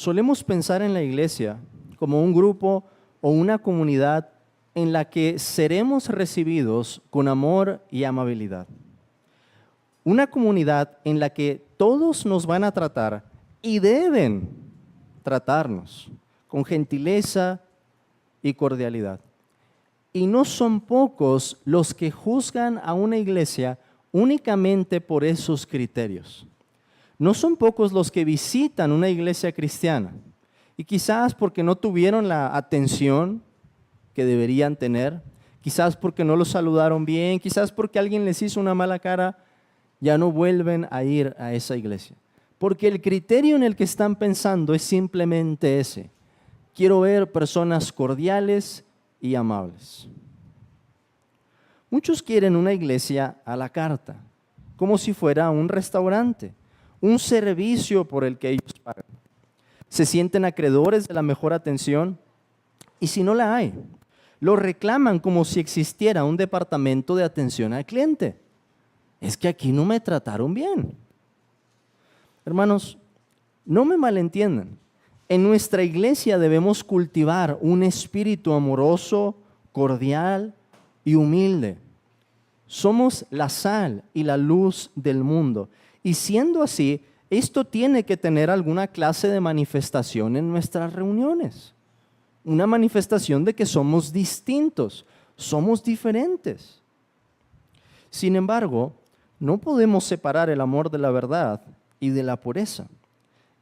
Solemos pensar en la iglesia como un grupo o una comunidad en la que seremos recibidos con amor y amabilidad. Una comunidad en la que todos nos van a tratar y deben tratarnos con gentileza y cordialidad. Y no son pocos los que juzgan a una iglesia únicamente por esos criterios. No son pocos los que visitan una iglesia cristiana y quizás porque no tuvieron la atención que deberían tener, quizás porque no los saludaron bien, quizás porque alguien les hizo una mala cara, ya no vuelven a ir a esa iglesia. Porque el criterio en el que están pensando es simplemente ese. Quiero ver personas cordiales y amables. Muchos quieren una iglesia a la carta, como si fuera un restaurante, un servicio por el que ellos pagan. Se sienten acreedores de la mejor atención y si no la hay, lo reclaman como si existiera un departamento de atención al cliente. Es que aquí no me trataron bien. Hermanos, no me malentiendan. En nuestra iglesia debemos cultivar un espíritu amoroso, cordial y humilde. Somos la sal y la luz del mundo. Y siendo así, esto tiene que tener alguna clase de manifestación en nuestras reuniones. Una manifestación de que somos distintos, somos diferentes. Sin embargo, no podemos separar el amor de la verdad y de la pureza.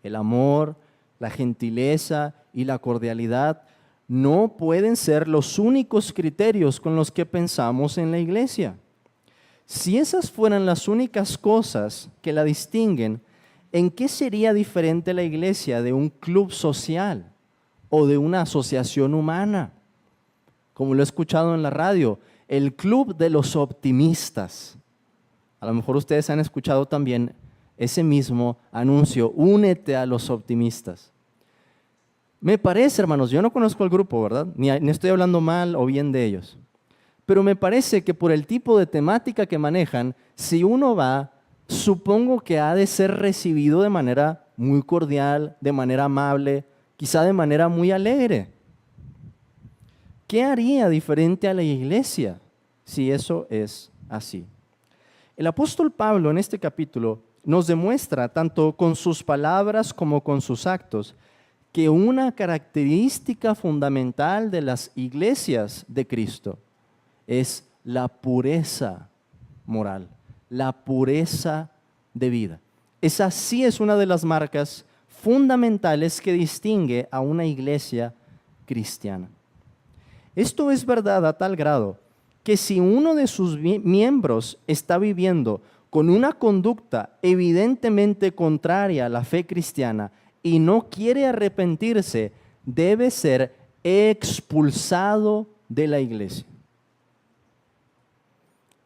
El amor, la gentileza y la cordialidad no pueden ser los únicos criterios con los que pensamos en la iglesia. Si esas fueran las únicas cosas que la distinguen, ¿en qué sería diferente la iglesia de un club social o de una asociación humana? Como lo he escuchado en la radio, el club de los optimistas. A lo mejor ustedes han escuchado también ese mismo anuncio, únete a los optimistas. Me parece, hermanos, yo no conozco el grupo, ¿verdad? Ni estoy hablando mal o bien de ellos. Pero me parece que por el tipo de temática que manejan, si uno va, supongo que ha de ser recibido de manera muy cordial, de manera amable, quizá de manera muy alegre. ¿Qué haría diferente a la iglesia si eso es así? El apóstol Pablo en este capítulo nos demuestra, tanto con sus palabras como con sus actos, que una característica fundamental de las iglesias de Cristo es la pureza moral, la pureza de vida. Esa sí es una de las marcas fundamentales que distingue a una iglesia cristiana. Esto es verdad a tal grado que si uno de sus miembros está viviendo con una conducta evidentemente contraria a la fe cristiana y no quiere arrepentirse, debe ser expulsado de la iglesia.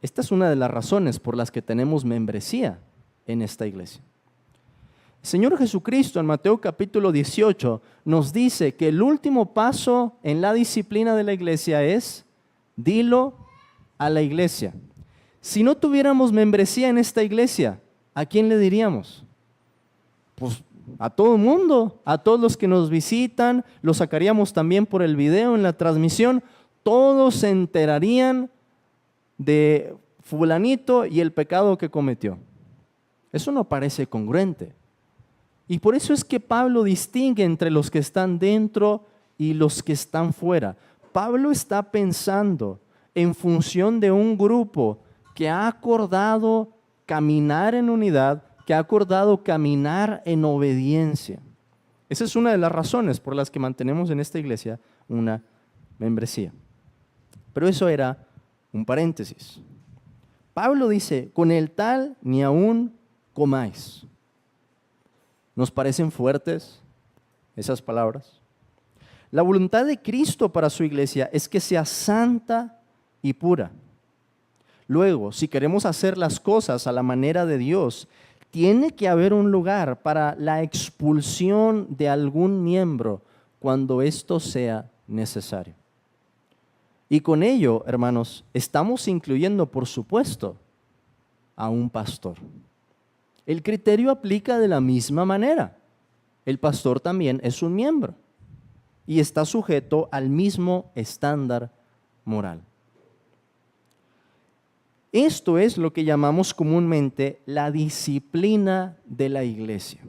Esta es una de las razones por las que tenemos membresía en esta iglesia. El Señor Jesucristo en Mateo capítulo 18 nos dice que el último paso en la disciplina de la iglesia es: dilo a la iglesia. Si no tuviéramos membresía en esta iglesia, ¿a quién le diríamos? Pues a todo el mundo, a todos los que nos visitan, lo sacaríamos también por el video en la transmisión, todos se enterarían de fulanito y el pecado que cometió. Eso no parece congruente. Y por eso es que Pablo distingue entre los que están dentro y los que están fuera. Pablo está pensando en función de un grupo que ha acordado caminar en unidad, que ha acordado caminar en obediencia. Esa es una de las razones por las que mantenemos en esta iglesia una membresía. Pero eso era un paréntesis. Pablo dice, con el tal ni aún comáis. ¿Nos parecen fuertes esas palabras? La voluntad de Cristo para su iglesia es que sea santa y pura. Luego, si queremos hacer las cosas a la manera de Dios, tiene que haber un lugar para la expulsión de algún miembro cuando esto sea necesario. Y con ello, hermanos, estamos incluyendo, por supuesto, a un pastor. El criterio aplica de la misma manera. el pastor también es un miembro y está sujeto al mismo estándar moral. Esto es lo que llamamos comúnmente la disciplina de la iglesia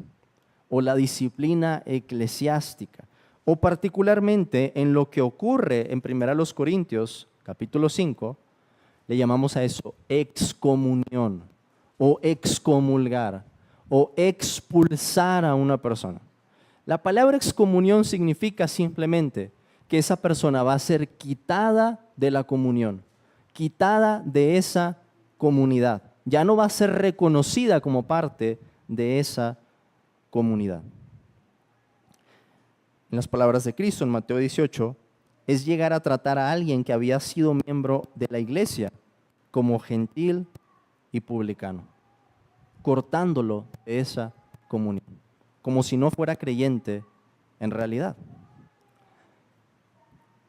o la disciplina eclesiástica, o particularmente en lo que ocurre en 1 Corintios capítulo 5, le llamamos a eso excomunión o excomulgar o expulsar a una persona. La palabra excomunión significa simplemente que esa persona va a ser quitada de la comunión, quitada de esa comunidad. Ya no va a ser reconocida como parte de esa comunidad. En las palabras de Cristo en Mateo 18, es llegar a tratar a alguien que había sido miembro de la iglesia como gentil y publicano, cortándolo de esa comunión, como si no fuera creyente en realidad.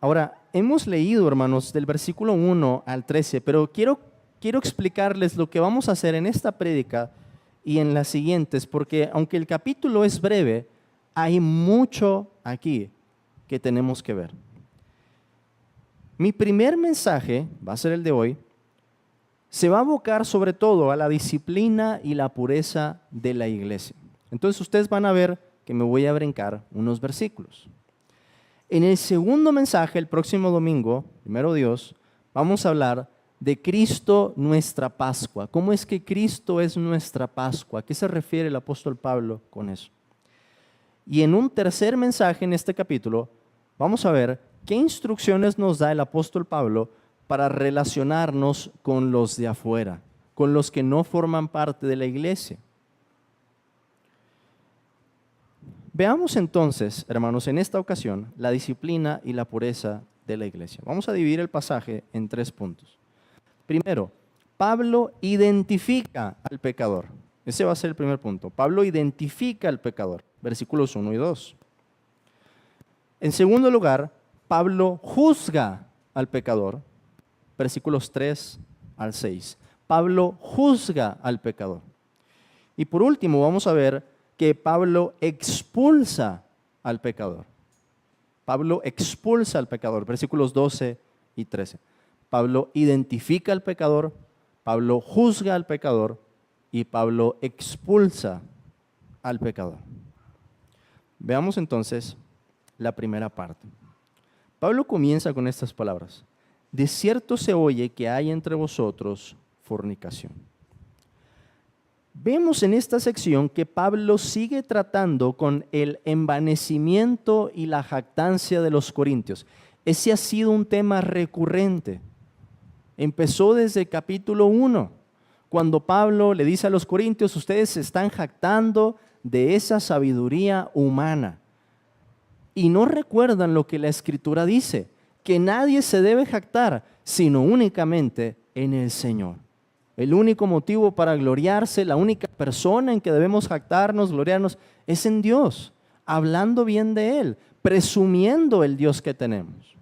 Ahora, hemos leído, hermanos, del versículo 1 al 13, pero quiero explicarles lo que vamos a hacer en esta prédica y en las siguientes, porque aunque el capítulo es breve, hay mucho aquí que tenemos que ver. Mi primer mensaje, va a ser el de hoy, se va a abocar sobre todo a la disciplina y la pureza de la iglesia. Entonces ustedes van a ver que me voy a brincar unos versículos. En el segundo mensaje, el próximo domingo, primero Dios, vamos a hablar de Cristo nuestra Pascua. ¿Cómo es que Cristo es nuestra Pascua? ¿A qué se refiere el apóstol Pablo con eso? Y en un tercer mensaje en este capítulo, vamos a ver qué instrucciones nos da el apóstol Pablo para relacionarnos con los de afuera, con los que no forman parte de la iglesia. Veamos entonces, hermanos, en esta ocasión, la disciplina y la pureza de la iglesia. Vamos a dividir el pasaje en 3 puntos. Primero, Pablo identifica al pecador. Ese va a ser el primer punto. Pablo identifica al pecador, versículos 1 y 2. En segundo lugar, Pablo juzga al pecador, versículos 3 al 6. Pablo juzga al pecador. Y por último, vamos a ver que Pablo expulsa al pecador. Pablo expulsa al pecador, versículos 12 y 13. Pablo identifica al pecador, Pablo juzga al pecador y Pablo expulsa al pecador. Veamos entonces la primera parte. Pablo comienza con estas palabras: de cierto se oye que hay entre vosotros fornicación. Vemos en esta sección que Pablo sigue tratando con el envanecimiento y la jactancia de los corintios. Ese ha sido un tema recurrente. Empezó desde el capítulo 1, cuando Pablo le dice a los corintios: ustedes se están jactando de esa sabiduría humana. Y no recuerdan lo que la Escritura dice, que nadie se debe jactar, sino únicamente en el Señor. El único motivo para gloriarse, la única persona en que debemos jactarnos, gloriarnos, es en Dios, hablando bien de Él, presumiendo el Dios que tenemos.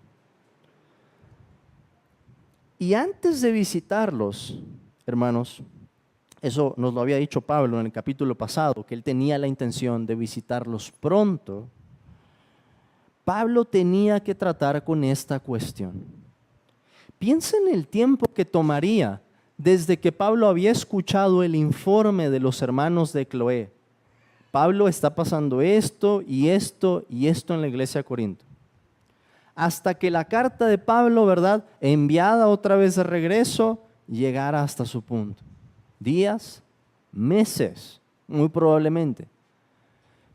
Y antes de visitarlos, hermanos, eso nos lo había dicho Pablo en el capítulo pasado, que él tenía la intención de visitarlos pronto. Pablo tenía que tratar con esta cuestión. Piensa en el tiempo que tomaría desde que Pablo había escuchado el informe de los hermanos de Cloé. Pablo está pasando esto y esto y esto en la iglesia de Corinto. Hasta que la carta de Pablo, ¿verdad?, enviada otra vez de regreso, llegara hasta su punto. Días, meses, muy probablemente.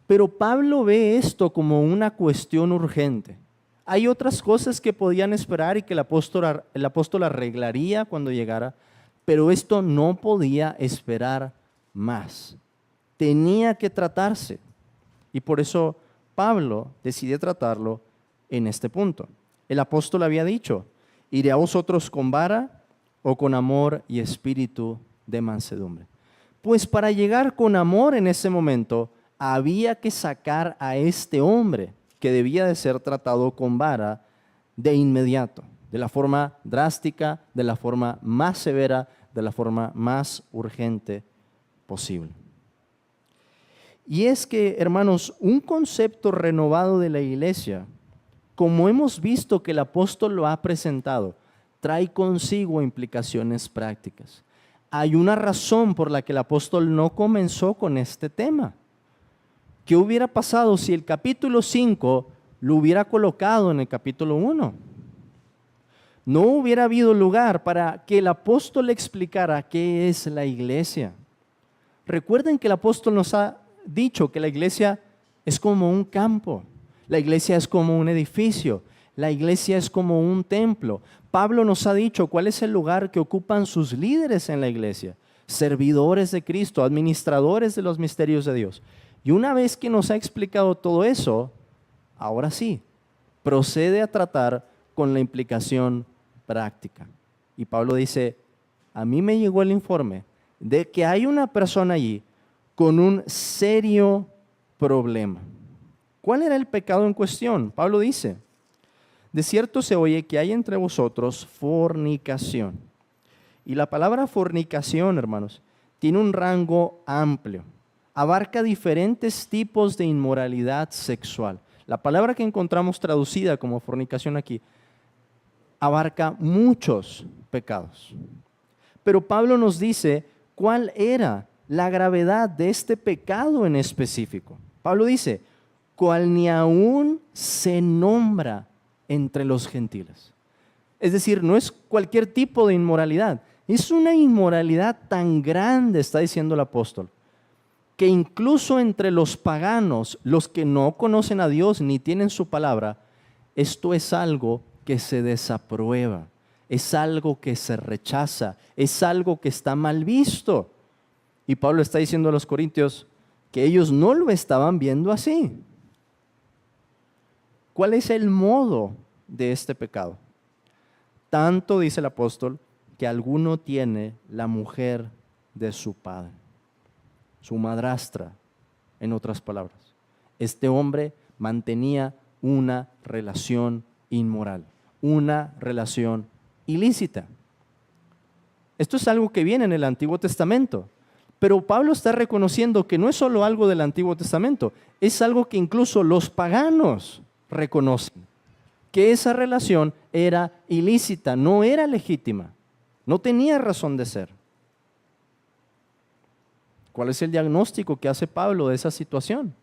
Pero Pablo ve esto como una cuestión urgente. Hay otras cosas que podían esperar y que el apóstol arreglaría cuando llegara, pero esto no podía esperar más. Tenía que tratarse. Y por eso Pablo decide tratarlo en este punto. El apóstol había dicho: ¿iré a vosotros con vara o con amor y espíritu de mansedumbre? Pues para llegar con amor en ese momento, había que sacar a este hombre que debía de ser tratado con vara de inmediato, de la forma drástica, de la forma más severa, de la forma más urgente posible. Y es que, hermanos, un concepto renovado de la iglesia, como hemos visto que el apóstol lo ha presentado, trae consigo implicaciones prácticas. Hay una razón por la que el apóstol no comenzó con este tema. ¿Qué hubiera pasado si el capítulo 5 lo hubiera colocado en el capítulo 1? No hubiera habido lugar para que el apóstol explicara qué es la iglesia. Recuerden que el apóstol nos ha dicho que la iglesia es como un campo, la iglesia es como un edificio, la iglesia es como un templo. Pablo nos ha dicho cuál es el lugar que ocupan sus líderes en la iglesia, servidores de Cristo, administradores de los misterios de Dios. Y una vez que nos ha explicado todo eso, ahora sí, procede a tratar con la implicación práctica. Y Pablo dice, a mí me llegó el informe de que hay una persona allí con un serio problema. ¿Cuál era el pecado en cuestión? Pablo dice, de cierto se oye que hay entre vosotros fornicación. Y la palabra fornicación, hermanos, tiene un rango amplio. Abarca diferentes tipos de inmoralidad sexual. La palabra que encontramos traducida como fornicación aquí abarca muchos pecados. Pero Pablo nos dice cuál era la gravedad de este pecado en específico. Pablo dice, cual ni aún se nombra entre los gentiles. Es decir, no es cualquier tipo de inmoralidad, es una inmoralidad tan grande, está diciendo el apóstol, que incluso entre los paganos, los que no conocen a Dios ni tienen su palabra, esto es algo que se desaprueba, es algo que se rechaza, es algo que está mal visto. Y Pablo está diciendo a los corintios que ellos no lo estaban viendo así. ¿Cuál es el modo de este pecado? Tanto, dice el apóstol, que alguno tiene la mujer de su padre, su madrastra, en otras palabras. Este hombre mantenía una relación inmoral, una relación ilícita. Esto es algo que viene en el Antiguo Testamento, pero Pablo está reconociendo que no es solo algo del Antiguo Testamento, es algo que incluso los paganos reconocen, que esa relación era ilícita, no era legítima, no tenía razón de ser. ¿Cuál es el diagnóstico que hace Pablo de esa situación?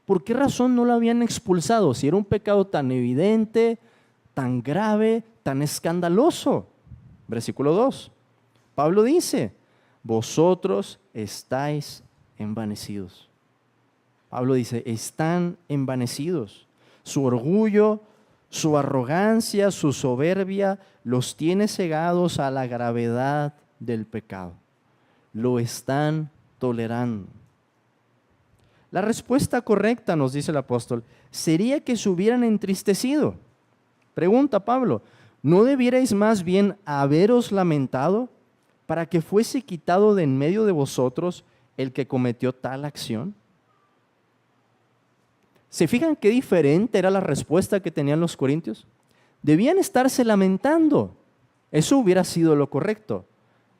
¿Por qué razón no lo habían expulsado si era un pecado tan evidente, tan grave, tan escandaloso? Versículo 2. Pablo dice, vosotros estáis envanecidos. Pablo dice, están envanecidos. Su orgullo, su arrogancia, su soberbia los tiene cegados a la gravedad del pecado. Lo están tolerando. La respuesta correcta, nos dice el apóstol, sería que se hubieran entristecido. Pregunta Pablo, ¿no debierais más bien haberos lamentado para que fuese quitado de en medio de vosotros el que cometió tal acción? ¿Se fijan qué diferente era la respuesta que tenían los corintios? Debían estarse lamentando. Eso hubiera sido lo correcto,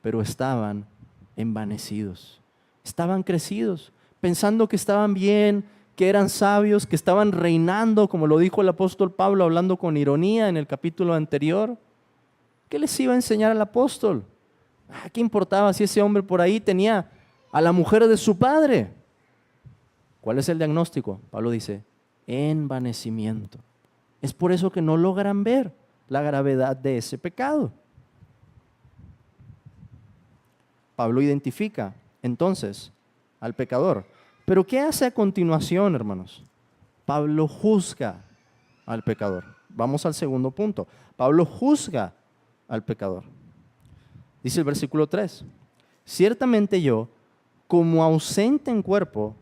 pero estaban envanecidos, estaban crecidos, pensando que estaban bien, que eran sabios, que estaban reinando, como lo dijo el apóstol Pablo hablando con ironía en el capítulo anterior. ¿Qué les iba a enseñar al apóstol? ¿Qué importaba si ese hombre por ahí tenía a la mujer de su padre? ¿Cuál es el diagnóstico? Pablo dice, envanecimiento. Es por eso que no logran ver la gravedad de ese pecado. Pablo identifica entonces al pecador. Pero ¿qué hace a continuación, hermanos? Pablo juzga al pecador. Vamos al segundo punto. Pablo juzga al pecador. Dice el versículo 3, ciertamente yo, como ausente en cuerpo,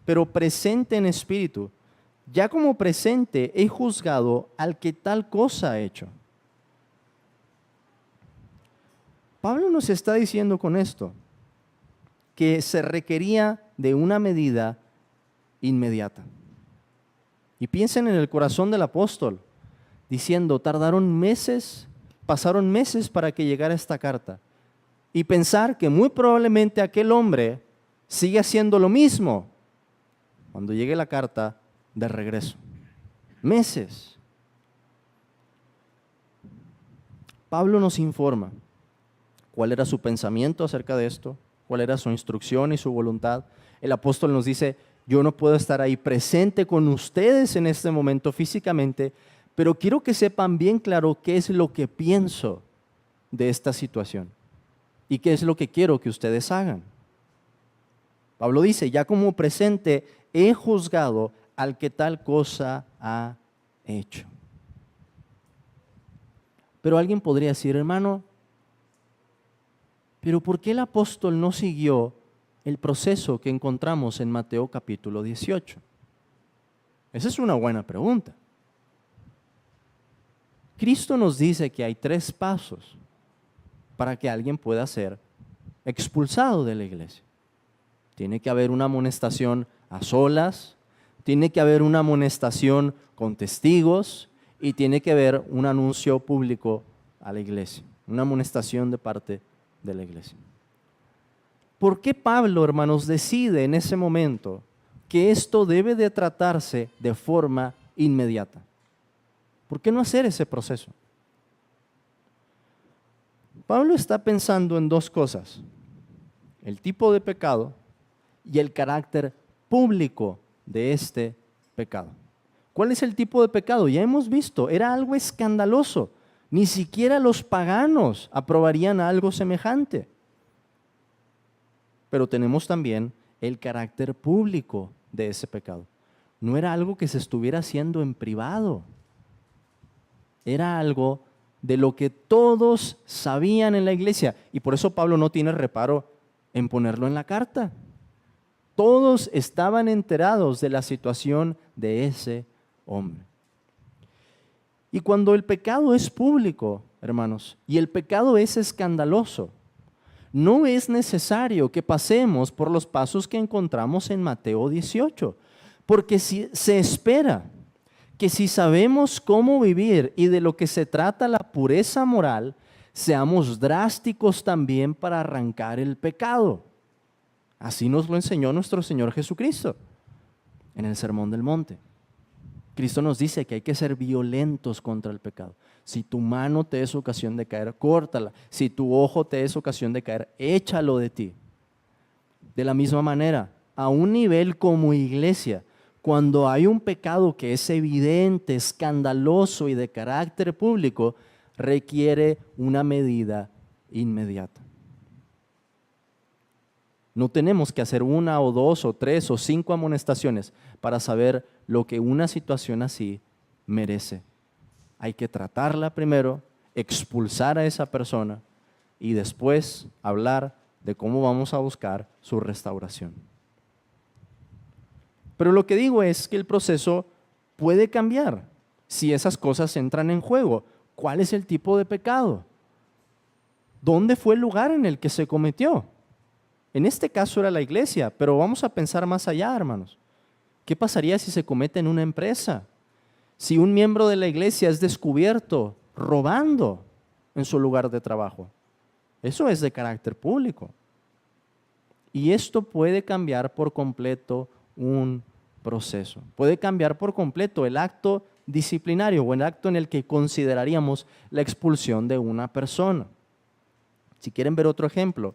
pero presente en espíritu, ya como presente he juzgado al que tal cosa ha hecho. Pablo nos está diciendo con esto que se requería de una medida inmediata. Y piensen en el corazón del apóstol, diciendo, pasaron meses para que llegara esta carta. Y pensar que muy probablemente aquel hombre sigue haciendo lo mismo. cuando llegue la carta de regreso. Meses. Pablo nos informa cuál era su pensamiento acerca de esto, cuál era su instrucción y su voluntad. El apóstol nos dice, yo no puedo estar ahí presente con ustedes en este momento físicamente, pero quiero que sepan bien claro qué es lo que pienso de esta situación y qué es lo que quiero que ustedes hagan. Pablo dice, ya como presente he juzgado al que tal cosa ha hecho. Pero alguien podría decir, hermano, pero ¿por qué el apóstol no siguió el proceso que encontramos en Mateo capítulo 18? Esa es una buena pregunta. Cristo nos dice que hay 3 pasos para que alguien pueda ser expulsado de la iglesia. Tiene que haber una amonestación a solas, tiene que haber una amonestación con testigos y tiene que haber un anuncio público a la iglesia, una amonestación de parte de la iglesia. ¿Por qué Pablo, hermanos, decide en ese momento que esto debe de tratarse de forma inmediata? ¿Por qué no hacer ese proceso? Pablo está pensando en 2 cosas: el tipo de pecado y el carácter público de este pecado. ¿Cuál es el tipo de pecado? Ya hemos visto, era algo escandaloso. Ni siquiera los paganos aprobarían algo semejante. Pero tenemos también el carácter público de ese pecado. No era algo que se estuviera haciendo en privado. Era algo de lo que todos sabían en la iglesia. Y por eso Pablo no tiene reparo en ponerlo en la carta. Todos estaban enterados de la situación de ese hombre. Y cuando el pecado es público, hermanos, y el pecado es escandaloso, no es necesario que pasemos por los pasos que encontramos en Mateo 18, porque si se espera que si sabemos cómo vivir y de lo que se trata la pureza moral, seamos drásticos también para arrancar el pecado. Así nos lo enseñó nuestro Señor Jesucristo en el Sermón del Monte. Cristo nos dice que hay que ser violentos contra el pecado. Si tu mano te es ocasión de caer, córtala. Si tu ojo te es ocasión de caer, échalo de ti. De la misma manera, a un nivel como iglesia, cuando hay un pecado que es evidente, escandaloso y de carácter público, requiere una medida inmediata. No tenemos que hacer 1 o 2 o 3 o 5 amonestaciones para saber lo que una situación así merece. Hay que tratarla primero, expulsar a esa persona y después hablar de cómo vamos a buscar su restauración. Pero lo que digo es que el proceso puede cambiar si esas cosas entran en juego. ¿Cuál es el tipo de pecado? ¿Dónde fue el lugar en el que se cometió? En este caso era la iglesia, pero vamos a pensar más allá, hermanos. ¿Qué pasaría si se comete en una empresa? Si un miembro de la iglesia es descubierto robando en su lugar de trabajo. Eso es de carácter público. Y esto puede cambiar por completo un proceso. Puede cambiar por completo el acto disciplinario o el acto en el que consideraríamos la expulsión de una persona. Si quieren ver otro ejemplo,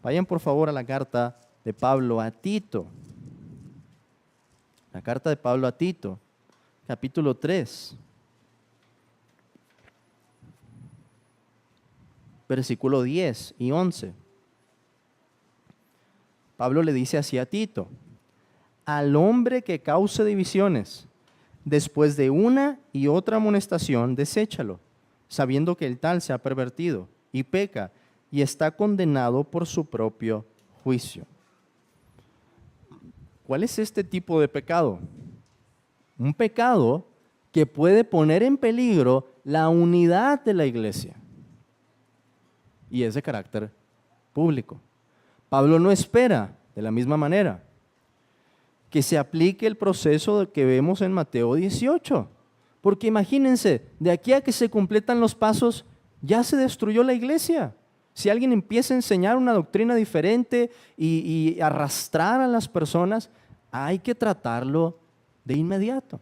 vayan por favor a la carta de Pablo a Tito. La carta de Pablo a Tito, capítulo 3, versículo 10 y 11. Pablo le dice así a Tito: al hombre que cause divisiones, después de una y otra amonestación, deséchalo, sabiendo que el tal se ha pervertido y peca y está condenado por su propio juicio. ¿Cuál es este tipo de pecado? Un pecado que puede poner en peligro la unidad de la iglesia y es de carácter público. Pablo no espera, de la misma manera, que se aplique el proceso que vemos en Mateo 18, porque imagínense, de aquí a que se completan los pasos, ya se destruyó la iglesia. Si alguien empieza a enseñar una doctrina diferente y arrastrar a las personas, hay que tratarlo de inmediato.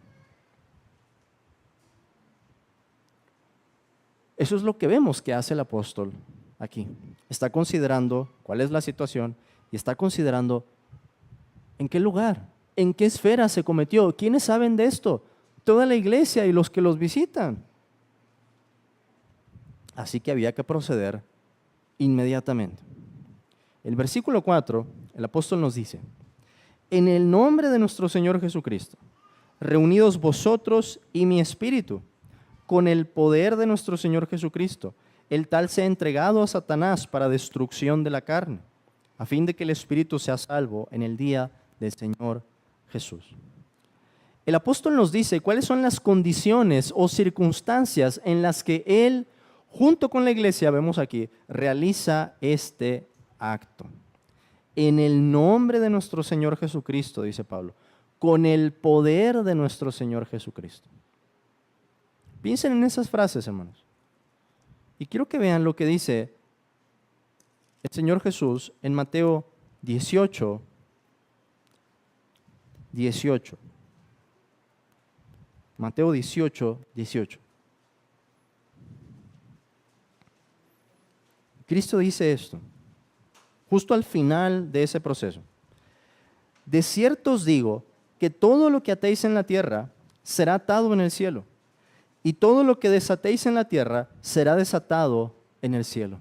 Eso es lo que vemos que hace el apóstol aquí. Está considerando cuál es la situación y está considerando en qué lugar, en qué esfera se cometió. ¿Quiénes saben de esto? Toda la iglesia y los que los visitan. Así que había que proceder inmediatamente. El versículo 4, el apóstol nos dice: en el nombre de nuestro Señor Jesucristo, reunidos vosotros y mi espíritu, con el poder de nuestro Señor Jesucristo, el tal sea entregado a Satanás para destrucción de la carne, a fin de que el espíritu sea salvo en el día del Señor Jesús. El apóstol nos dice cuáles son las condiciones o circunstancias en las que él, junto con la iglesia, vemos aquí, realiza este acto. En el nombre de nuestro Señor Jesucristo, dice Pablo, con el poder de nuestro Señor Jesucristo. Piensen en esas frases, hermanos. Y quiero que vean lo que dice el Señor Jesús en Mateo 18. Mateo 18. Cristo dice esto, justo al final de ese proceso. De cierto os digo que todo lo que atéis en la tierra será atado en el cielo, y todo lo que desatéis en la tierra será desatado en el cielo.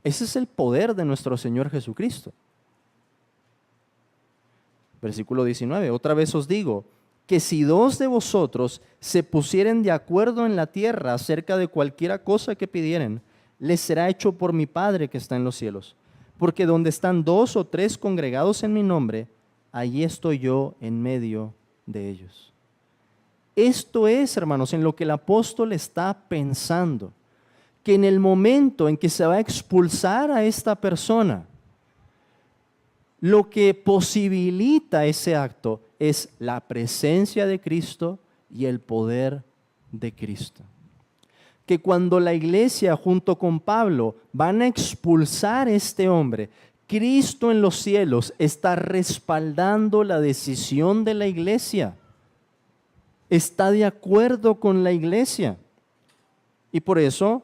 Ese es el poder de nuestro Señor Jesucristo. Versículo 19, otra vez os digo, que si dos de vosotros se pusieren de acuerdo en la tierra acerca de cualquiera cosa que pidieren, les será hecho por mi Padre que está en los cielos. Porque donde están 2 o 3 congregados en mi nombre, allí estoy yo en medio de ellos. Esto es, hermanos, en lo que el apóstol está pensando, que en el momento en que se va a expulsar a esta persona, lo que posibilita ese acto es la presencia de Cristo y el poder de Cristo. Que cuando la iglesia junto con Pablo van a expulsar a este hombre, Cristo en los cielos está respaldando la decisión de la iglesia. Está de acuerdo con la iglesia. Y por eso,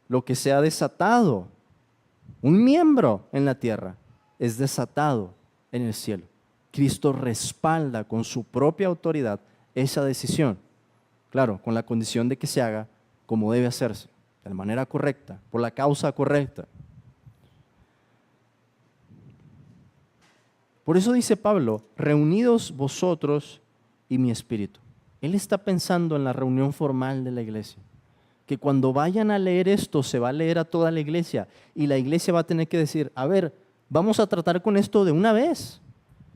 lo que se ha desatado, un miembro en la tierra, es desatado en el cielo. Cristo respalda con su propia autoridad esa decisión. Claro, con la condición de que se haga como debe hacerse, de la manera correcta, por la causa correcta. Por eso dice Pablo, reunidos vosotros y mi espíritu. Él está pensando en la reunión formal de la iglesia, que cuando vayan a leer esto se va a leer a toda la iglesia y la iglesia va a tener que decir, a ver, vamos a tratar con esto de una vez.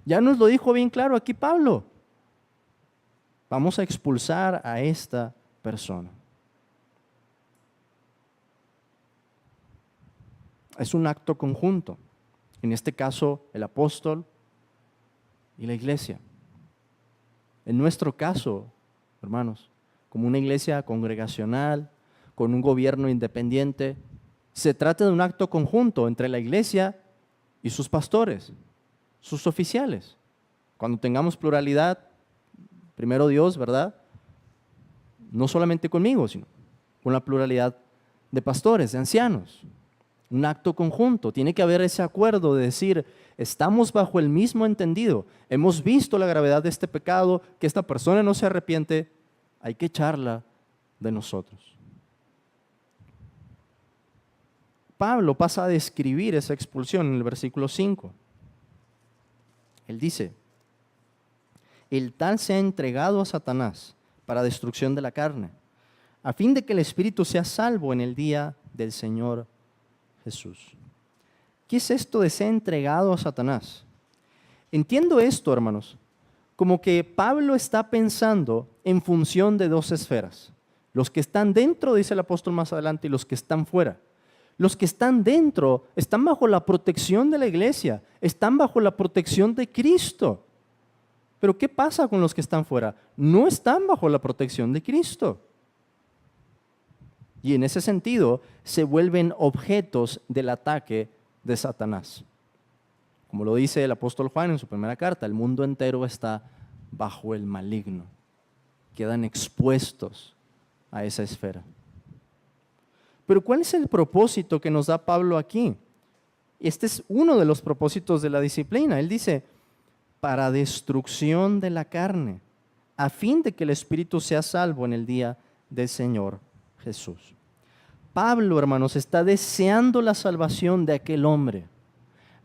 Ya nos lo dijo bien claro aquí Pablo. Vamos a expulsar a esta persona. Es un acto conjunto. En este caso, el apóstol y la iglesia. En nuestro caso, hermanos, como una iglesia congregacional, con un gobierno independiente, se trata de un acto conjunto entre la iglesia y sus pastores, sus oficiales. Cuando tengamos pluralidad, primero Dios, ¿verdad? No solamente conmigo, sino con la pluralidad de pastores, de ancianos. Un acto conjunto. Tiene que haber ese acuerdo de decir, estamos bajo el mismo entendido. Hemos visto la gravedad de este pecado, que esta persona no se arrepiente, hay que echarla de nosotros. Pablo pasa a describir esa expulsión en el versículo 5. Él dice, el tal se ha entregado a Satanás para destrucción de la carne, a fin de que el espíritu sea salvo en el día del Señor Jesús. ¿Qué es esto de ser entregado a Satanás? Entiendo esto, hermanos, como que Pablo está pensando en función de dos esferas. Los que están dentro, dice el apóstol más adelante, y los que están fuera. Los que están dentro están bajo la protección de la iglesia, están bajo la protección de Cristo. Pero ¿qué pasa con los que están fuera? No están bajo la protección de Cristo. Y en ese sentido se vuelven objetos del ataque de Satanás. Como lo dice el apóstol Juan en su primera carta, el mundo entero está bajo el maligno. Quedan expuestos a esa esfera. Pero ¿cuál es el propósito que nos da Pablo aquí? Este es uno de los propósitos de la disciplina. Él dice, para destrucción de la carne, a fin de que el espíritu sea salvo en el día del Señor Jesús. Pablo, hermanos, está deseando la salvación de aquel hombre.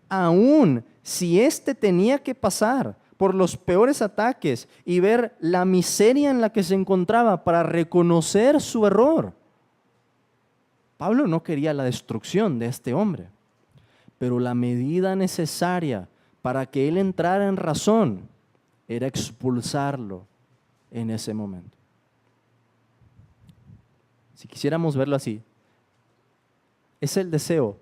Aún si éste tenía que pasar por los peores ataques y ver la miseria en la que se encontraba para reconocer su error. Pablo no quería la destrucción de este hombre, pero la medida necesaria para que él entrara en razón era expulsarlo en ese momento. Si quisiéramos verlo así, es el deseo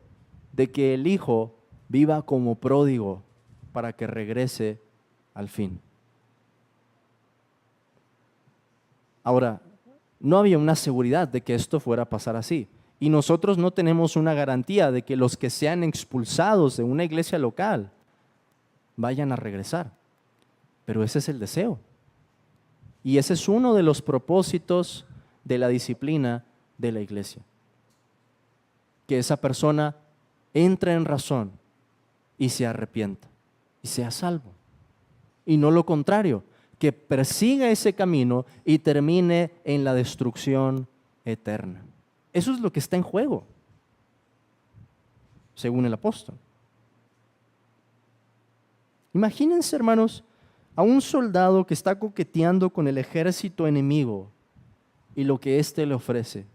de que el hijo viva como pródigo para que regrese al fin. Ahora, no había una seguridad de que esto fuera a pasar así. Y nosotros no tenemos una garantía de que los que sean expulsados de una iglesia local vayan a regresar. Pero ese es el deseo. Y ese es uno de los propósitos de la disciplina de la iglesia. Que esa persona entre en razón y se arrepienta y sea salvo. Y no lo contrario, que persiga ese camino y termine en la destrucción eterna. Eso es lo que está en juego, según el apóstol. Imagínense, hermanos, a un soldado que está coqueteando con el ejército enemigo y lo que éste le ofrece,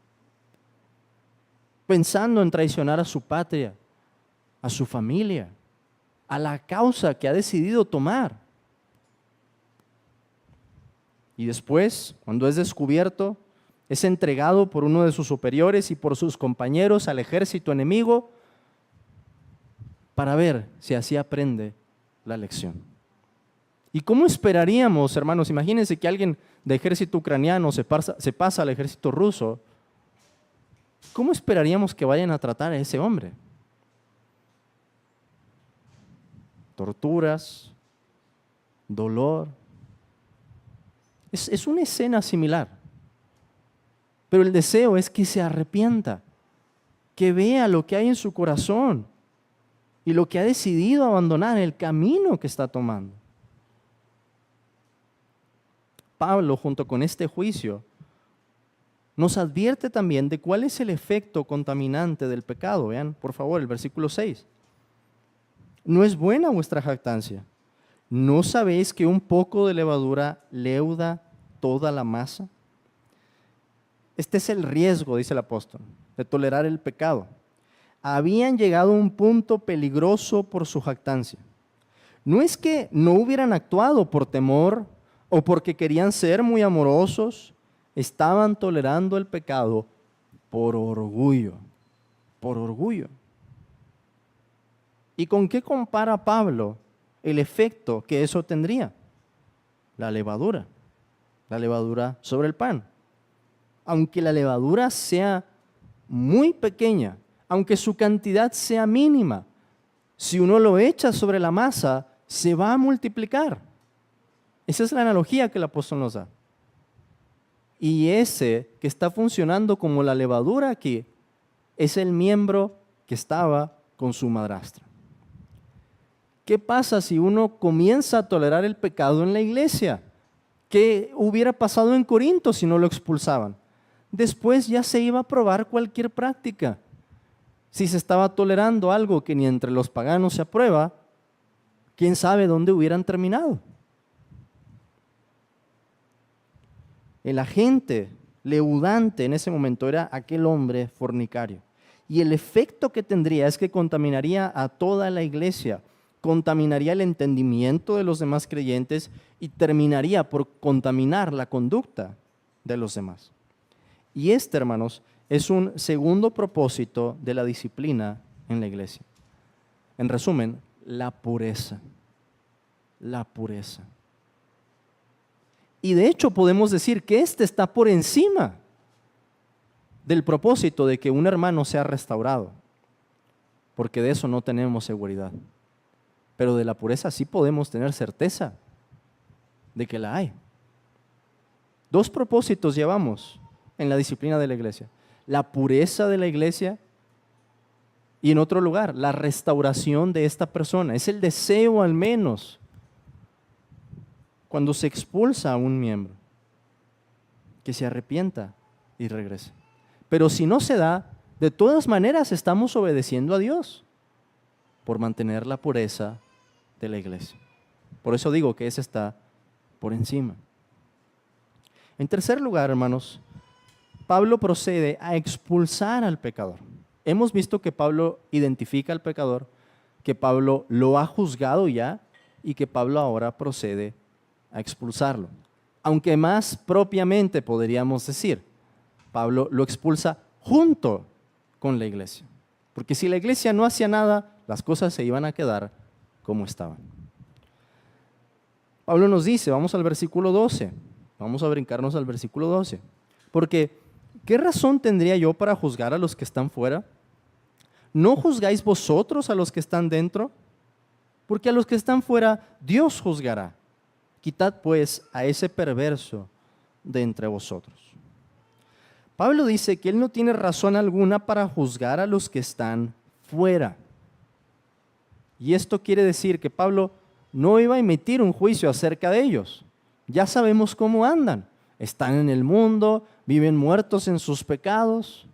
pensando en traicionar a su patria, a su familia, a la causa que ha decidido tomar. Y después, cuando es descubierto, es entregado por uno de sus superiores y por sus compañeros al ejército enemigo para ver si así aprende la lección. ¿Y cómo esperaríamos, hermanos? Imagínense que alguien del ejército ucraniano se pasa al ejército ruso. ¿Cómo esperaríamos que vayan a tratar a ese hombre? Torturas, dolor. Es una escena similar. Pero el deseo es que se arrepienta, que vea lo que hay en su corazón y lo que ha decidido abandonar, el camino que está tomando. Pablo, junto con este juicio, nos advierte también de cuál es el efecto contaminante del pecado. Vean, por favor, el versículo 6. No es buena vuestra jactancia. ¿No sabéis que un poco de levadura leuda toda la masa? Este es el riesgo, dice el apóstol, de tolerar el pecado. Habían llegado a un punto peligroso por su jactancia. No es que no hubieran actuado por temor o porque querían ser muy amorosos, estaban tolerando el pecado por orgullo, por orgullo. ¿Y con qué compara Pablo el efecto que eso tendría? La levadura sobre el pan. Aunque la levadura sea muy pequeña, aunque su cantidad sea mínima, si uno lo echa sobre la masa, se va a multiplicar. Esa es la analogía que el apóstol nos da. Y ese que está funcionando como la levadura aquí, es el miembro que estaba con su madrastra. ¿Qué pasa si uno comienza a tolerar el pecado en la iglesia? ¿Qué hubiera pasado en Corinto si no lo expulsaban? Después ya se iba a probar cualquier práctica. Si se estaba tolerando algo que ni entre los paganos se aprueba, quién sabe dónde hubieran terminado. El agente leudante en ese momento era aquel hombre fornicario. Y el efecto que tendría es que contaminaría a toda la iglesia, contaminaría el entendimiento de los demás creyentes y terminaría por contaminar la conducta de los demás. Y este, hermanos, es un segundo propósito de la disciplina en la iglesia. En resumen, la pureza. La pureza. Y de hecho podemos decir que este está por encima del propósito de que un hermano sea restaurado, porque de eso no tenemos seguridad. pero de la pureza sí podemos tener certeza de que la hay. Dos propósitos llevamos en la disciplina de la iglesia: la pureza de la iglesia y, en otro lugar, la restauración de esta persona. Es el deseo, al menos, cuando se expulsa a un miembro, que se arrepienta y regrese. Pero si no se da, de todas maneras estamos obedeciendo a Dios por mantener la pureza de la iglesia. Por eso digo que ese está por encima. En tercer lugar, hermanos, Pablo procede a expulsar al pecador. Hemos visto que Pablo identifica al pecador, que Pablo lo ha juzgado ya y que Pablo ahora procede a expulsarlo. Aunque más propiamente podríamos decir, Pablo lo expulsa junto con la iglesia. Porque si la iglesia no hacía nada, las cosas se iban a quedar como estaban. Pablo nos dice, vamos al versículo 12, vamos a brincarnos al versículo 12, porque ¿qué razón tendría yo para juzgar a los que están fuera? ¿No juzgáis vosotros a los que están dentro? Porque a los que están fuera Dios juzgará. Quitad pues a ese perverso de entre vosotros. Pablo dice que él no tiene razón alguna para juzgar a los que están fuera. Y esto quiere decir que Pablo no iba a emitir un juicio acerca de ellos. Ya sabemos cómo andan. Están en el mundo, viven muertos en sus pecados.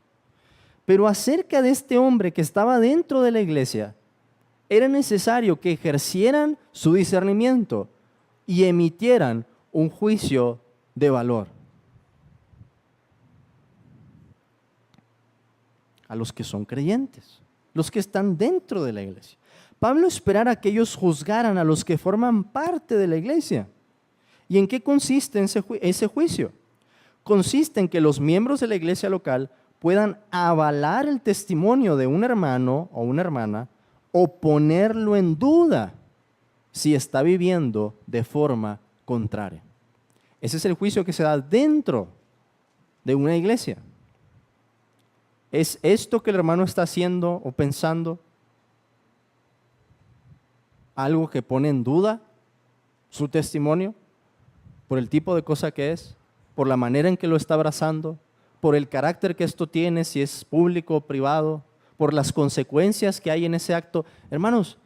Pero acerca de este hombre que estaba dentro de la iglesia, era necesario que ejercieran su discernimiento y emitieran un juicio de valor. A los que son creyentes, los que están dentro de la iglesia. Pablo esperaba que ellos juzgaran a los que forman parte de la iglesia. ¿Y en qué consiste ese juicio? Consiste en que los miembros de la iglesia local puedan avalar el testimonio de un hermano o una hermana o ponerlo en duda si está viviendo de forma contraria. Ese es el juicio que se da dentro de una iglesia. ¿Es esto que el hermano está haciendo o pensando algo que pone en duda su testimonio por el tipo de cosa que es, por la manera en que lo está abrazando, por el carácter que esto tiene, si es público o privado, por las consecuencias que hay en ese acto? Hermanos,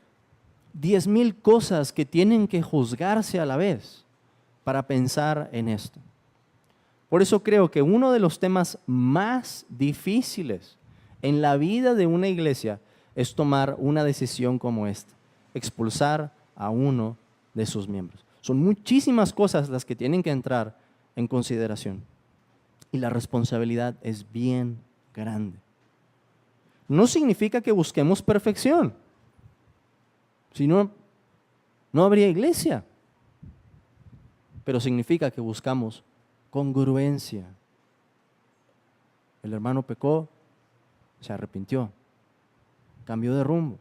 10,000 cosas que tienen que juzgarse a la vez para pensar en esto. Por eso creo que uno de los temas más difíciles en la vida de una iglesia es tomar una decisión como esta: expulsar a uno de sus miembros. Son muchísimas cosas las que tienen que entrar en consideración y la responsabilidad es bien grande. No significa que busquemos perfección, si no, no habría iglesia, pero significa que buscamos congruencia. El hermano pecó, se arrepintió, cambió de rumbo.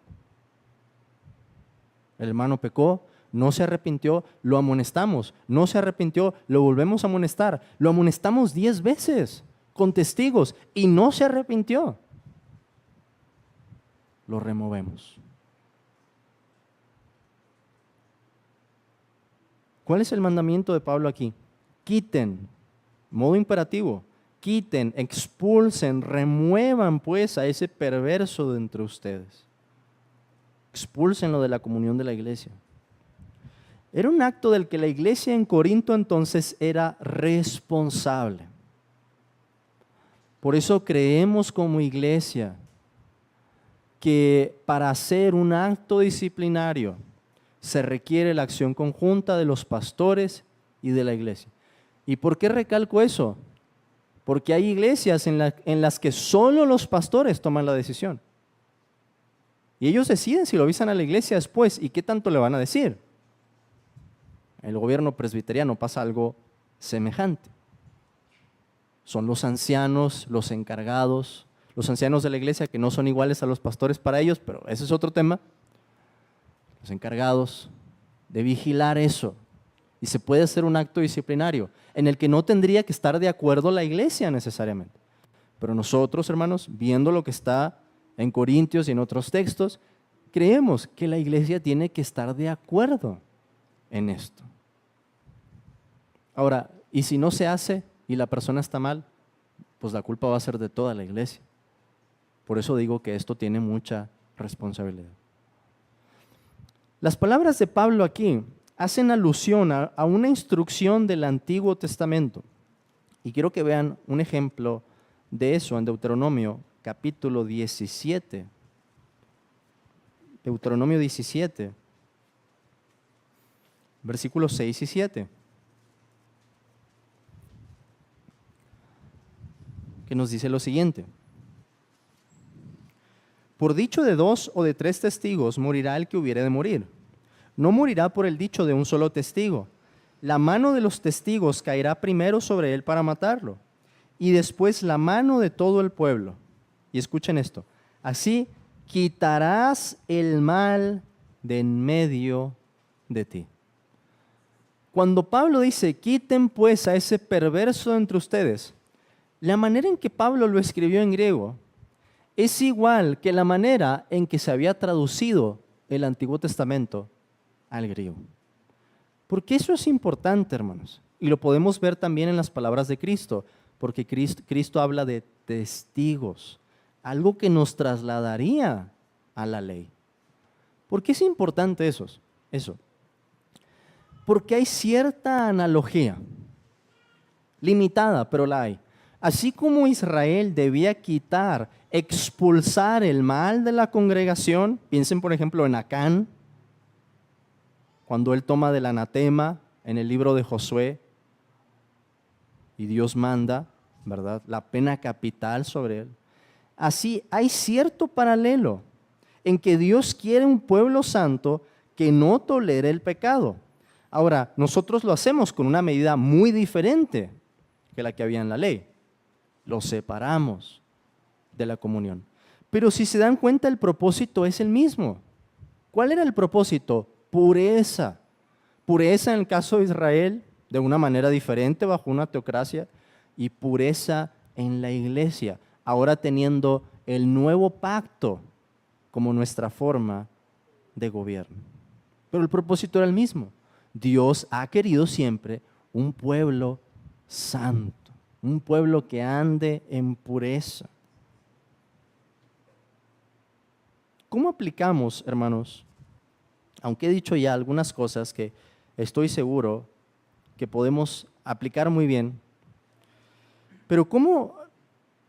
El hermano pecó, no se arrepintió, lo amonestamos. No se arrepintió, lo volvemos a amonestar. Lo amonestamos 10 veces con testigos y no se arrepintió. Lo removemos. ¿Cuál es el mandamiento de Pablo aquí? Quiten, modo imperativo, quiten, expulsen, remuevan pues a ese perverso de entre ustedes. Expúlsenlo de la comunión de la iglesia. Era un acto del que la iglesia en Corinto entonces era responsable. Por eso creemos como iglesia que para hacer un acto disciplinario se requiere la acción conjunta de los pastores y de la iglesia. ¿Y por qué recalco eso? Porque hay iglesias en las que solo los pastores toman la decisión. Y ellos deciden si lo avisan a la iglesia después y qué tanto le van a decir. En el gobierno presbiteriano pasa algo semejante. Son los ancianos, los encargados, los ancianos de la iglesia que no son iguales a los pastores para ellos, pero ese es otro tema. Los encargados de vigilar eso. Y se puede hacer un acto disciplinario en el que no tendría que estar de acuerdo la iglesia necesariamente. Pero nosotros, hermanos, viendo lo que está en Corintios y en otros textos, creemos que la iglesia tiene que estar de acuerdo en esto. Ahora, ¿y si no se hace y la persona está mal? Pues la culpa va a ser de toda la iglesia. Por eso digo que esto tiene mucha responsabilidad. Las palabras de Pablo aquí hacen alusión a una instrucción del Antiguo Testamento. Y quiero que vean un ejemplo de eso en Deuteronomio capítulo 17. Deuteronomio 17, versículos 6 y 7. Que nos dice lo siguiente: por dicho de 2 o de 3 testigos morirá el que hubiere de morir. No morirá por el dicho de un solo testigo. La mano de los testigos caerá primero sobre él para matarlo, y después la mano de todo el pueblo. Y escuchen esto: así quitarás el mal de en medio de ti. Cuando Pablo dice, quiten pues a ese perverso entre ustedes, la manera en que Pablo lo escribió en griego es igual que la manera en que se había traducido el Antiguo Testamento al griego. Porque eso es importante, hermanos. Y lo podemos ver también en las palabras de Cristo, porque Cristo habla de testigos, algo que nos trasladaría a la ley. ¿Por qué es importante eso? Porque hay cierta analogía, limitada, pero la hay. Así como Israel debía quitar, expulsar el mal de la congregación, piensen por ejemplo en Acán, cuando él toma del anatema en el libro de Josué y Dios manda, ¿verdad?, la pena capital sobre él. Así hay cierto paralelo en que Dios quiere un pueblo santo que no tolere el pecado. Ahora, nosotros lo hacemos con una medida muy diferente que la que había en la ley. Lo separamos de la comunión. Pero si se dan cuenta, el propósito es el mismo. ¿Cuál era el propósito? Pureza. Pureza en el caso de Israel, de una manera diferente bajo una teocracia, y pureza en la iglesia, ahora teniendo el nuevo pacto como nuestra forma de gobierno. Pero el propósito era el mismo. Dios ha querido siempre un pueblo santo, un pueblo que ande en pureza. ¿Cómo aplicamos, hermanos? Aunque he dicho ya algunas cosas que estoy seguro que podemos aplicar muy bien, pero ¿cómo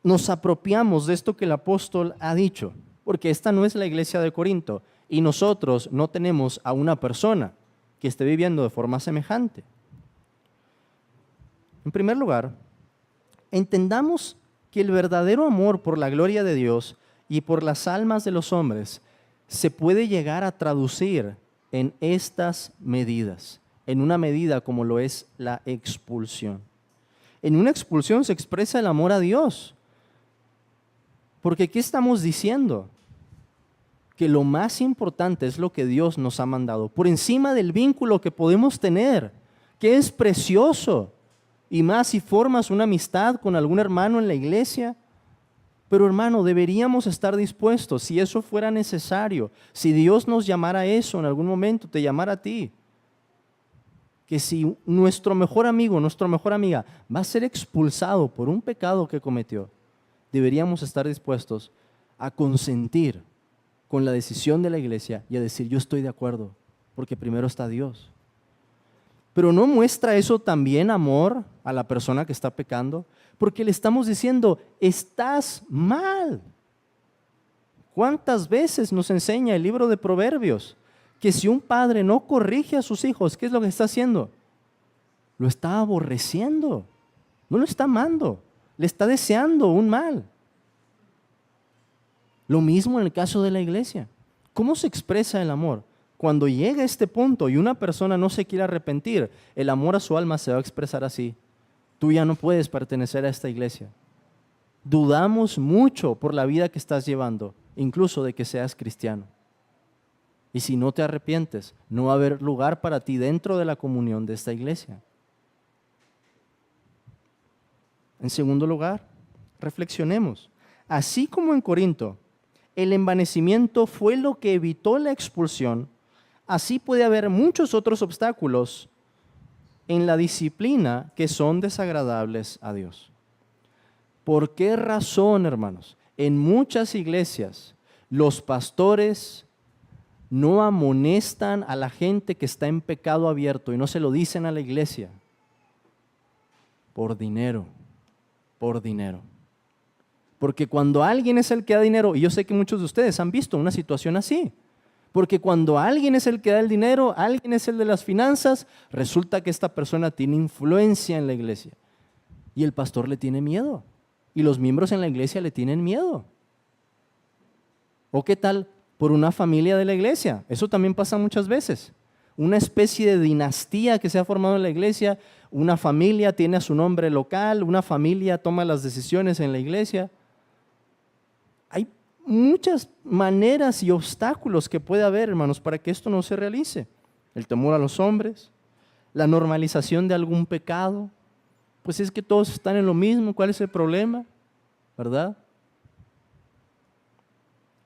nos apropiamos de esto que el apóstol ha dicho? Porque esta no es la iglesia de Corinto y nosotros no tenemos a una persona que esté viviendo de forma semejante. En primer lugar, entendamos que el verdadero amor por la gloria de Dios y por las almas de los hombres se puede llegar a traducir en estas medidas, en una medida como lo es la expulsión. En una expulsión se expresa el amor a Dios. Porque ¿qué estamos diciendo? Que lo más importante es lo que Dios nos ha mandado, por encima del vínculo que podemos tener, que es precioso, y más si formas una amistad con algún hermano en la iglesia. Pero hermano, deberíamos estar dispuestos, si eso fuera necesario, si Dios nos llamara a eso en algún momento, te llamara a ti, que si nuestro mejor amigo, nuestra mejor amiga va a ser expulsado por un pecado que cometió, deberíamos estar dispuestos a consentir con la decisión de la iglesia y a decir, yo estoy de acuerdo, porque primero está Dios. Pero ¿no muestra eso también amor a la persona que está pecando? Porque le estamos diciendo, estás mal. ¿Cuántas veces nos enseña el libro de Proverbios que si un padre no corrige a sus hijos, ¿qué es lo que está haciendo? Lo está aborreciendo, no lo está amando, le está deseando un mal. Lo mismo en el caso de la iglesia. ¿Cómo se expresa el amor? Cuando llega a este punto y una persona no se quiere arrepentir, el amor a su alma se va a expresar así. Tú ya no puedes pertenecer a esta iglesia. Dudamos mucho por la vida que estás llevando, incluso de que seas cristiano. Y si no te arrepientes, no va a haber lugar para ti dentro de la comunión de esta iglesia. En segundo lugar, reflexionemos. Así como en Corinto, el envanecimiento fue lo que evitó la expulsión, así puede haber muchos otros obstáculos en la disciplina que son desagradables a Dios. ¿Por qué razón, hermanos? En muchas iglesias, los pastores no amonestan a la gente que está en pecado abierto y no se lo dicen a la iglesia. Por dinero, por dinero. Porque cuando alguien es el que da dinero, y yo sé que muchos de ustedes han visto una situación así, porque cuando alguien es el que da el dinero, alguien es el de las finanzas, resulta que esta persona tiene influencia en la iglesia. Y el pastor le tiene miedo. Y los miembros en la iglesia le tienen miedo. ¿O qué tal por una familia de la iglesia? Eso también pasa muchas veces. Una especie de dinastía que se ha formado en la iglesia, una familia tiene a su nombre local, una familia toma las decisiones en la iglesia. Hay muchas maneras y obstáculos que puede haber, hermanos, para que esto no se realice. El temor a los hombres, la normalización de algún pecado. Pues es que todos están en lo mismo, ¿cuál es el problema? ¿Verdad?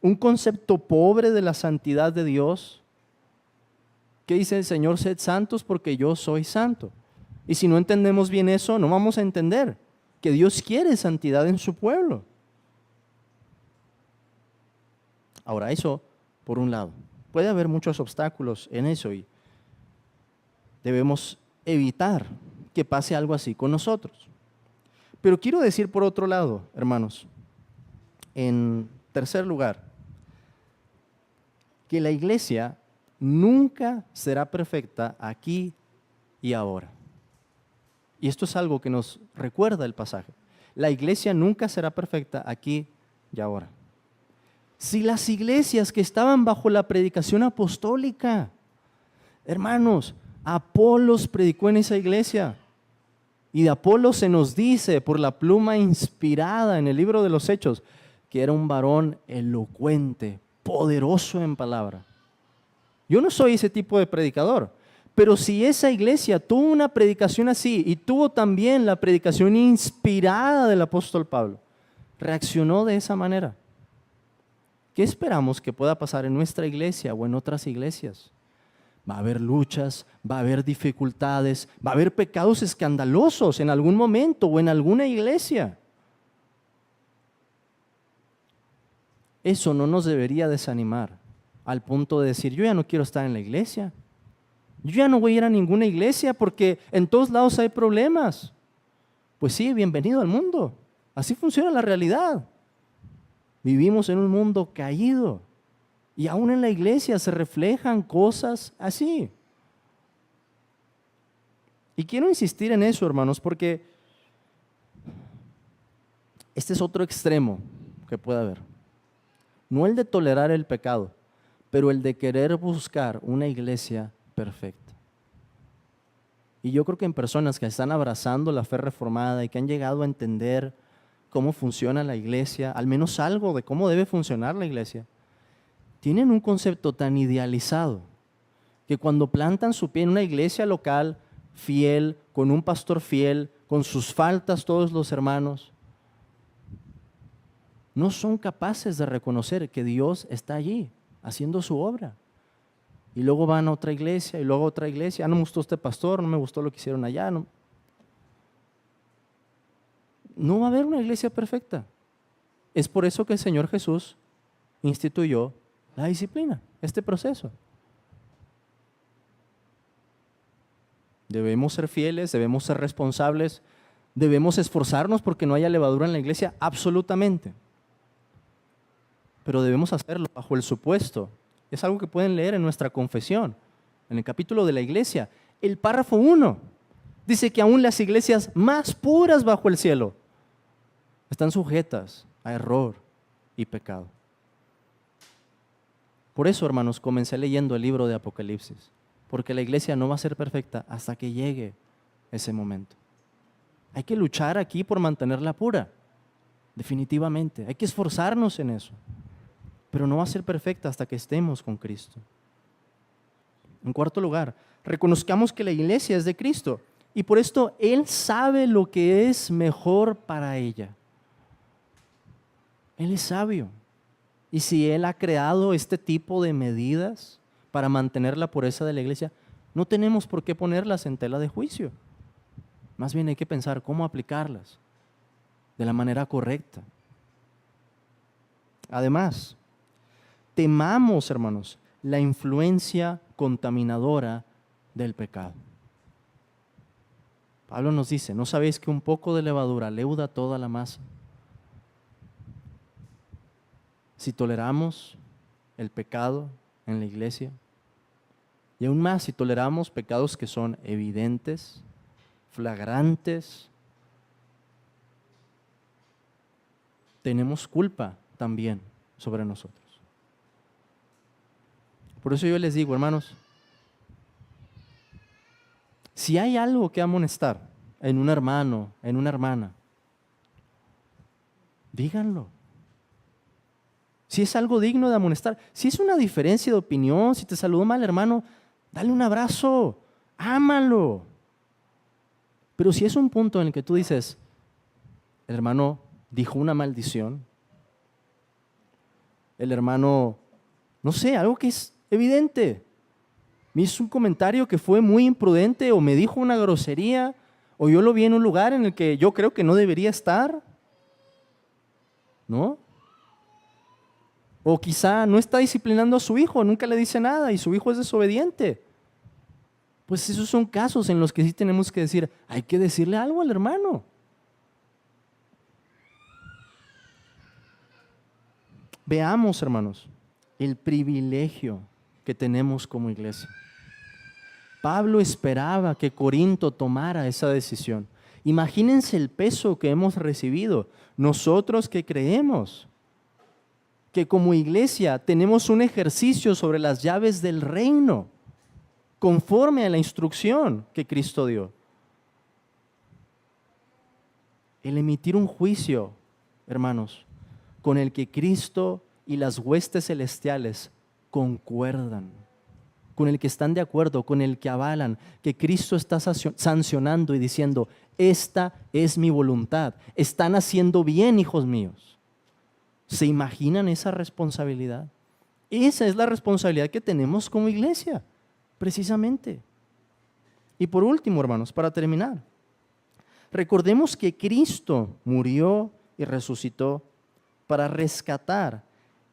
Un concepto pobre de la santidad de Dios. ¿Qué dice el Señor? Sed santos porque yo soy santo. Y si no entendemos bien eso, no vamos a entender que Dios quiere santidad en su pueblo. Ahora, eso por un lado. Puede haber muchos obstáculos en eso y debemos evitar que pase algo así con nosotros. Pero quiero decir por otro lado, hermanos, en tercer lugar, que la iglesia nunca será perfecta aquí y ahora. Y esto es algo que nos recuerda el pasaje. La iglesia nunca será perfecta aquí y ahora. Si las iglesias que estaban bajo la predicación apostólica, hermanos, Apolos predicó en esa iglesia. Y de Apolos se nos dice por la pluma inspirada en el libro de los Hechos que era un varón elocuente, poderoso en palabra. Yo no soy ese tipo de predicador, pero si esa iglesia tuvo una predicación así y tuvo también la predicación inspirada del apóstol Pablo, reaccionó de esa manera. ¿Qué esperamos que pueda pasar en nuestra iglesia o en otras iglesias? Va a haber luchas, va a haber dificultades, va a haber pecados escandalosos en algún momento o en alguna iglesia. Eso no nos debería desanimar al punto de decir, yo ya no quiero estar en la iglesia. Yo ya no voy a ir a ninguna iglesia porque en todos lados hay problemas. Pues sí, bienvenido al mundo. Así funciona la realidad. Vivimos en un mundo caído. Y aún en la iglesia se reflejan cosas así. Y quiero insistir en eso, hermanos, porque este es otro extremo que puede haber. No el de tolerar el pecado, pero el de querer buscar una iglesia perfecta. Y yo creo que en personas que están abrazando la fe reformada y que han llegado a entender cómo funciona la iglesia, al menos algo de cómo debe funcionar la iglesia, tienen un concepto tan idealizado que cuando plantan su pie en una iglesia local fiel, con un pastor fiel, con sus faltas todos los hermanos, no son capaces de reconocer que Dios está allí haciendo su obra. Y luego van a otra iglesia y luego a otra iglesia. No me gustó este pastor, no me gustó lo que hicieron allá. No va a haber una iglesia perfecta. Es por eso que el Señor Jesús instituyó la disciplina, este proceso. Debemos ser fieles, debemos ser responsables, debemos esforzarnos porque no haya levadura en la iglesia, absolutamente. Pero debemos hacerlo bajo el supuesto. Es algo que pueden leer en nuestra confesión, en el capítulo de la iglesia. El párrafo 1 dice que aún las iglesias más puras bajo el cielo están sujetas a error y pecado. Por eso, hermanos, comencé leyendo el libro de Apocalipsis, porque la iglesia no va a ser perfecta hasta que llegue ese momento. Hay que luchar aquí por mantenerla pura, definitivamente. Hay que esforzarnos en eso, pero no va a ser perfecta hasta que estemos con Cristo. En cuarto lugar, reconozcamos que la iglesia es de Cristo y por esto Él sabe lo que es mejor para ella. Él es sabio Y si Él ha creado este tipo de medidas para mantener la pureza de la iglesia, no tenemos por qué ponerlas en tela de juicio. Más bien hay que pensar cómo aplicarlas de la manera correcta. Además, temamos, hermanos, la influencia contaminadora del pecado. Pablo nos dice, ¿no sabéis que un poco de levadura leuda toda la masa? Si toleramos el pecado en la iglesia, y aún más si toleramos pecados que son evidentes, flagrantes, tenemos culpa también sobre nosotros. Por eso yo les digo, hermanos, si hay algo que amonestar en un hermano, en una hermana, díganlo. Si es algo digno de amonestar, si es una diferencia de opinión, si te saludó mal, hermano, dale un abrazo, ámalo. Pero si es un punto en el que tú dices, el hermano dijo una maldición, el hermano, no sé, algo que es evidente, me hizo un comentario que fue muy imprudente o me dijo una grosería o yo lo vi en un lugar en el que yo creo que no debería estar, ¿no? O quizá no está disciplinando a su hijo, nunca le dice nada y su hijo es desobediente. Pues esos son casos en los que sí tenemos que decir, hay que decirle algo al hermano. Veamos, hermanos, el privilegio que tenemos como iglesia. Pablo esperaba que Corinto tomara esa decisión. Imagínense el peso que hemos recibido nosotros que creemos que como iglesia tenemos un ejercicio sobre las llaves del reino, conforme a la instrucción que Cristo dio. El emitir un juicio, hermanos, con el que Cristo y las huestes celestiales concuerdan, con el que están de acuerdo, con el que avalan, que Cristo está sancionando y diciendo, esta es mi voluntad, están haciendo bien, hijos míos. ¿Se imaginan esa responsabilidad? Esa es la responsabilidad que tenemos como iglesia, precisamente. Y por último, hermanos, para terminar, recordemos que Cristo murió y resucitó para rescatar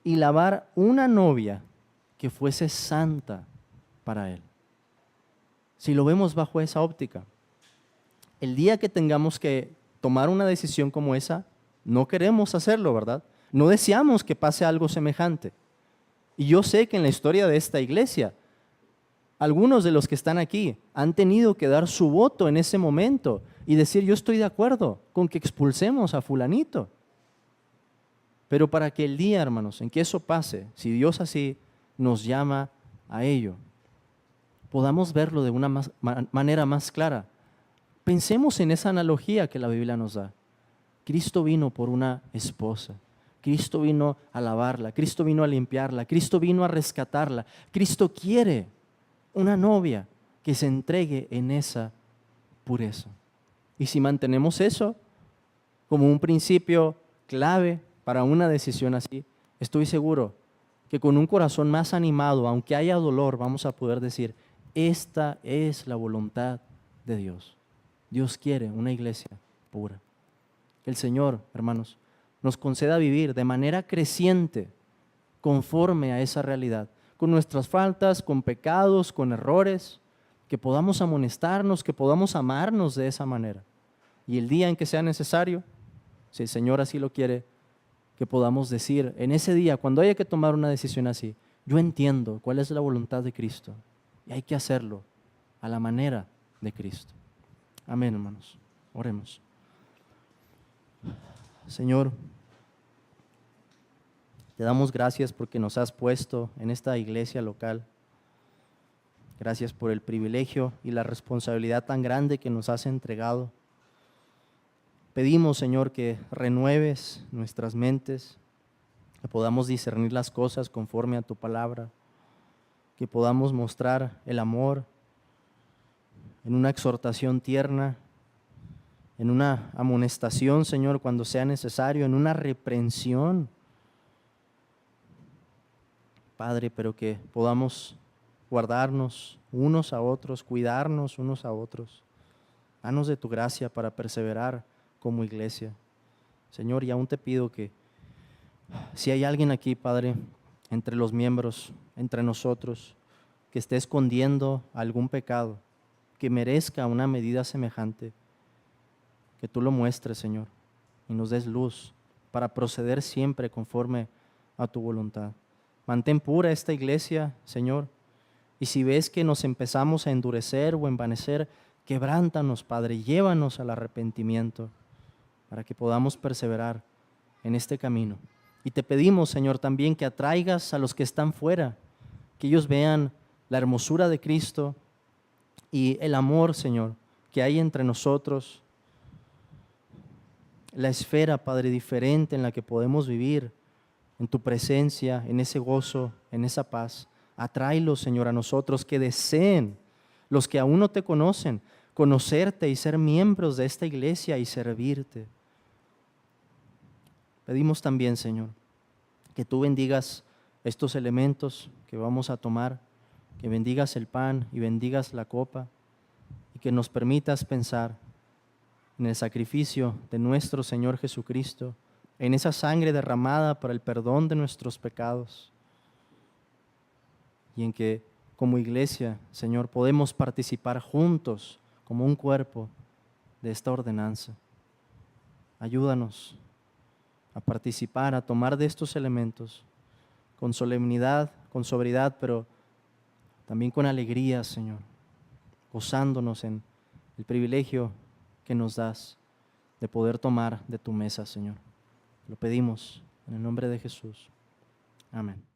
y lavar una novia que fuese santa para Él. Si lo vemos bajo esa óptica, el día que tengamos que tomar una decisión como esa, no queremos hacerlo, ¿verdad? No deseamos que pase algo semejante. Y yo sé que en la historia de esta iglesia, algunos de los que están aquí han tenido que dar su voto en ese momento y decir, yo estoy de acuerdo con que expulsemos a fulanito. Pero para que el día, hermanos, en que eso pase, si Dios así nos llama a ello, podamos verlo de una manera más clara. Pensemos en esa analogía que la Biblia nos da. Cristo vino por una esposa. Cristo vino a lavarla, Cristo vino a limpiarla, Cristo vino a rescatarla. Cristo quiere una novia que se entregue en esa pureza. Y si mantenemos eso como un principio clave para una decisión así, estoy seguro que con un corazón más animado, aunque haya dolor, vamos a poder decir, esta es la voluntad de Dios. Dios quiere una iglesia pura. El Señor, hermanos, nos conceda vivir de manera creciente conforme a esa realidad, con nuestras faltas, con pecados, con errores, que podamos amonestarnos, que podamos amarnos de esa manera. Y el día en que sea necesario, si el Señor así lo quiere, que podamos decir en ese día, cuando haya que tomar una decisión así, yo entiendo cuál es la voluntad de Cristo y hay que hacerlo a la manera de Cristo. Amén, hermanos. Oremos. Señor, te damos gracias porque nos has puesto en esta iglesia local. Gracias por el privilegio y la responsabilidad tan grande que nos has entregado. Pedimos, Señor, que renueves nuestras mentes, que podamos discernir las cosas conforme a tu palabra, que podamos mostrar el amor en una exhortación tierna, en una amonestación, Señor, cuando sea necesario, en una reprensión. Padre, pero que podamos guardarnos unos a otros, cuidarnos unos a otros. Danos de tu gracia para perseverar como iglesia. Señor, y aún te pido que si hay alguien aquí, Padre, entre los miembros, entre nosotros, que esté escondiendo algún pecado, que merezca una medida semejante, que tú lo muestres, Señor, y nos des luz para proceder siempre conforme a tu voluntad. Mantén pura esta iglesia, Señor, y si ves que nos empezamos a endurecer o envanecer, quebrántanos, Padre, llévanos al arrepentimiento para que podamos perseverar en este camino. Y te pedimos, Señor, también que atraigas a los que están fuera, que ellos vean la hermosura de Cristo y el amor, Señor, que hay entre nosotros, la esfera, Padre, diferente en la que podemos vivir en tu presencia, en ese gozo, en esa paz. Atráelos, Señor, a nosotros, que deseen, los que aún no te conocen, conocerte y ser miembros de esta iglesia y servirte. Pedimos también, Señor, que tú bendigas estos elementos que vamos a tomar, que bendigas el pan y bendigas la copa, y que nos permitas pensar en el sacrificio de nuestro Señor Jesucristo, en esa sangre derramada para el perdón de nuestros pecados, y en que como iglesia, Señor, podemos participar juntos como un cuerpo de esta ordenanza. Ayúdanos a participar, a tomar de estos elementos con solemnidad, con sobriedad, pero también con alegría, Señor, gozándonos en el privilegio que nos das de poder tomar de tu mesa, Señor. Lo pedimos en el nombre de Jesús. Amén.